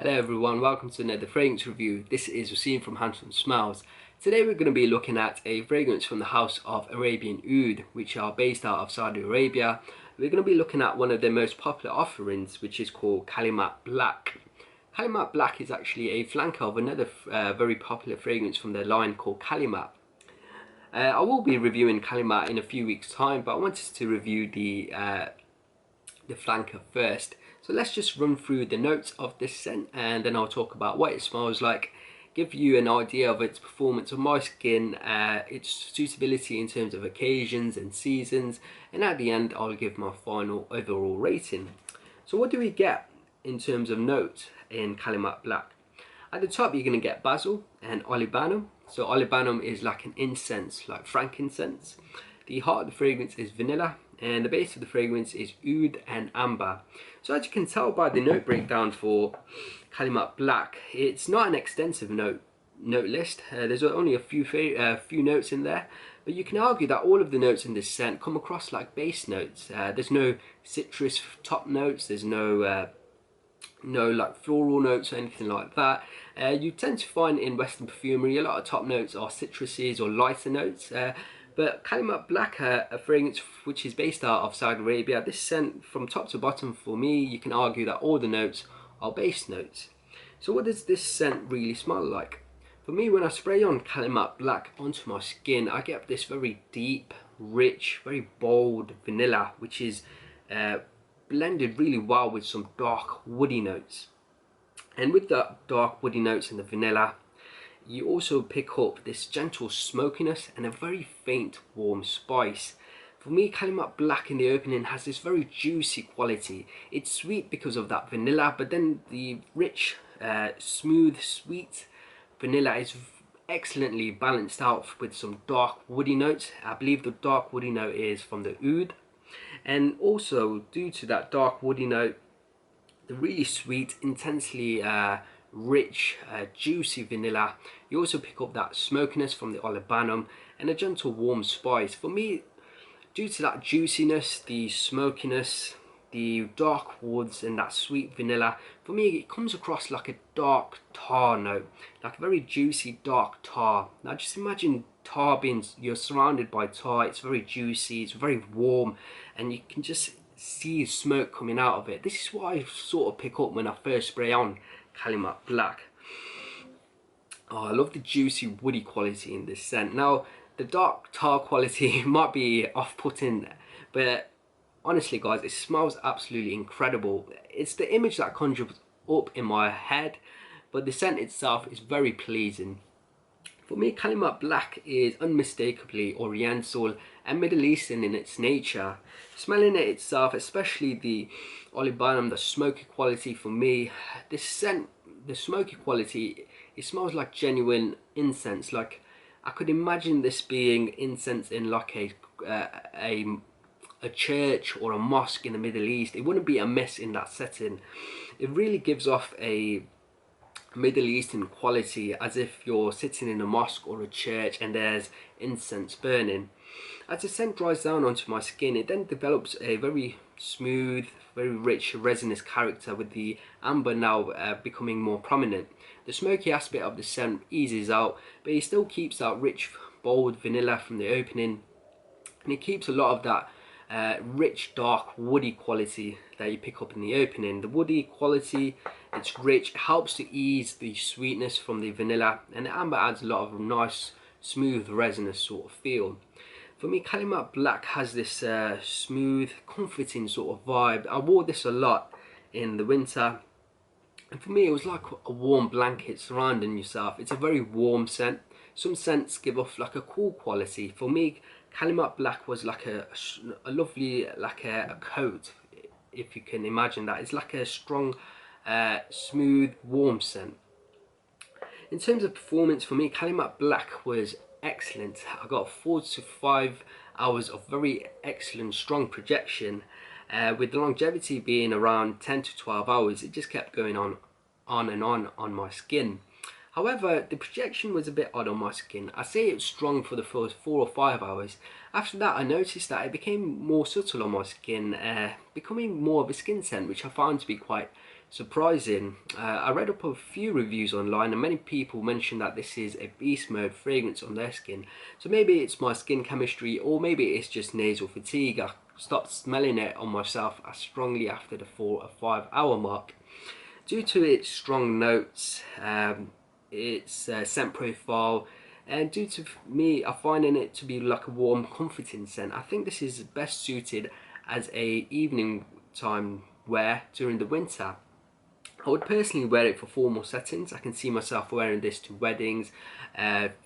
Hello everyone, welcome to another fragrance review. This is Waseem from Handsome Smells. Today we're going to be looking at a fragrance from the house of Arabian Oud, which are based out of Saudi Arabia. We're going to be looking at one of their most popular offerings, which is called Kalemat Black. Kalemat Black is actually a flanker of another very popular fragrance from their line called Kalemat. I will be reviewing Kalemat in a few weeks time, but I wanted to review the flanker first. So let's just run through the notes of this scent and then I'll talk about what it smells like, give you an idea of its performance on my skin, its suitability in terms of occasions and seasons, and at the end I'll give my final overall rating. So what do we get in terms of notes in Kalemat Black? At the top you're going to get basil and olibanum. So olibanum is like an incense, like frankincense. The heart of the fragrance is vanilla, and the base of the fragrance is oud and amber. So as you can tell by the note breakdown for Kalemat Black, it's not an extensive note list. There's only a few notes in there, but you can argue that all of the notes in this scent come across like base notes. There's no citrus top notes, there's no like floral notes or anything like that. You tend to find in Western perfumery a lot of top notes are citruses or lighter notes. But Kalemat Black, a fragrance which is based out of Saudi Arabia, this scent from top to bottom for me, you can argue that all the notes are base notes. So what does this scent really smell like? For me, when I spray on Kalemat Black onto my skin, I get this very deep, rich, very bold vanilla, which is blended really well with some dark woody notes. And with the dark woody notes and the vanilla, you also pick up this gentle smokiness and a very faint warm spice. For me, Kalemat Black in the opening has this very juicy quality. It's sweet because of that vanilla, but then the rich, smooth, sweet vanilla is excellently balanced out with some dark woody notes. I believe the dark woody note is from the oud. And also, due to that dark woody note, the really sweet, intensely rich, juicy vanilla, you also pick up that smokiness from the olibanum and a gentle warm spice. For me, due to that juiciness, the smokiness, the dark woods and that sweet vanilla, for me it comes across like a dark tar note, like a very juicy dark tar. Now just imagine tar being, you're surrounded by tar, it's very juicy, it's very warm, and you can just see smoke coming out of it. This is what I sort of pick up when I first spray on Kalemat Black. Oh, I love the juicy woody quality in this scent. Now the dark tar quality might be off-putting, but honestly guys, it smells absolutely incredible. It's the image that conjures up in my head, but the scent itself is very pleasing. For me, Kalemat Black is unmistakably Oriental and Middle Eastern in its nature. Smelling it itself, especially the olibanum, the smoky quality, for me, this scent, the smoky quality, it smells like genuine incense. Like I could imagine this being incense in like a church or a mosque in the Middle East. It wouldn't be amiss in that setting. It really gives off a Middle Eastern quality, as if you're sitting in a mosque or a church and there's incense burning. As the scent dries down onto my skin, it then develops a very smooth, very rich resinous character, with the amber now becoming more prominent. The smoky aspect of the scent eases out, but it still keeps that rich, bold vanilla from the opening, and it keeps a lot of that rich, dark, woody quality that you pick up in the opening. The woody quality, it's rich, it helps to ease the sweetness from the vanilla, and the amber adds a lot of nice, smooth, resinous sort of feel. For me, Kalemat Black has this smooth, comforting sort of vibe. I wore this a lot in the winter, and for me it was like a warm blanket surrounding yourself. It's a very warm scent. Some scents give off like a cool quality. For me, Kalemat Black was like a lovely, like a coat, if you can imagine that. It's like a strong, smooth, warm scent. In terms of performance, for me, Kalemat Black was excellent. I got 4 to 5 hours of very excellent, strong projection, with the longevity being around 10 to 12 hours. It just kept going on and on my skin. However, the projection was a bit odd on my skin. I say it's strong for the first 4 or 5 hours. After that, I noticed that it became more subtle on my skin, becoming more of a skin scent, which I found to be quite surprising. I read up a few reviews online and many people mentioned that this is a beast mode fragrance on their skin. So maybe it's my skin chemistry, or maybe it's just nasal fatigue. I stopped smelling it on myself as strongly after the 4 or 5 hour mark. Due to its strong notes, its scent profile, and due to me finding it to be like a warm, comforting scent, I think this is best suited as a evening time wear during the winter. I would personally wear it for formal settings. I can see myself wearing this to weddings,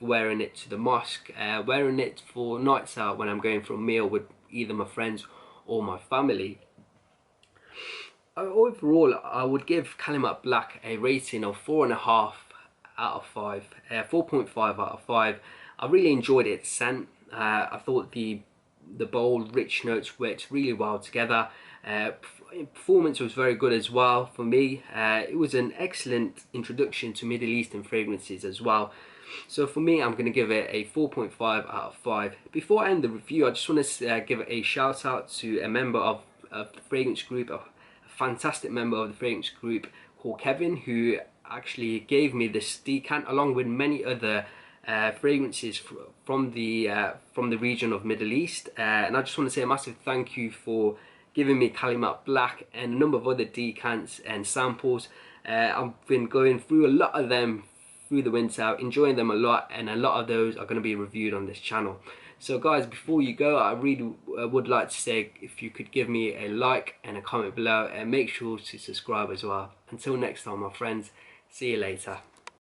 wearing it to the mosque, wearing it for nights out when I'm going for a meal with either my friends or my family. Overall, I would give Kalemat Black a rating of 4.5 out of 5, 4.5 out of 5. I really enjoyed its scent. I thought the bold, rich notes worked really well together. Performance was very good as well for me. It was an excellent introduction to Middle Eastern fragrances as well. So for me, I'm going to give it a 4.5 out of 5. Before I end the review, I just want to give a shout out to a member of the fragrance group, a fantastic member of the fragrance group called Kevin, who actually gave me this decant along with many other fragrances from the region of Middle East, and I just want to say a massive thank you for giving me Kalemat Black and a number of other decants and samples. I've been going through a lot of them through the winter, enjoying them a lot, and a lot of those are going to be reviewed on this channel. So guys, before you go, I really would like to say if you could give me a like and a comment below, and make sure to subscribe as well. Until next time, my friends, see you later.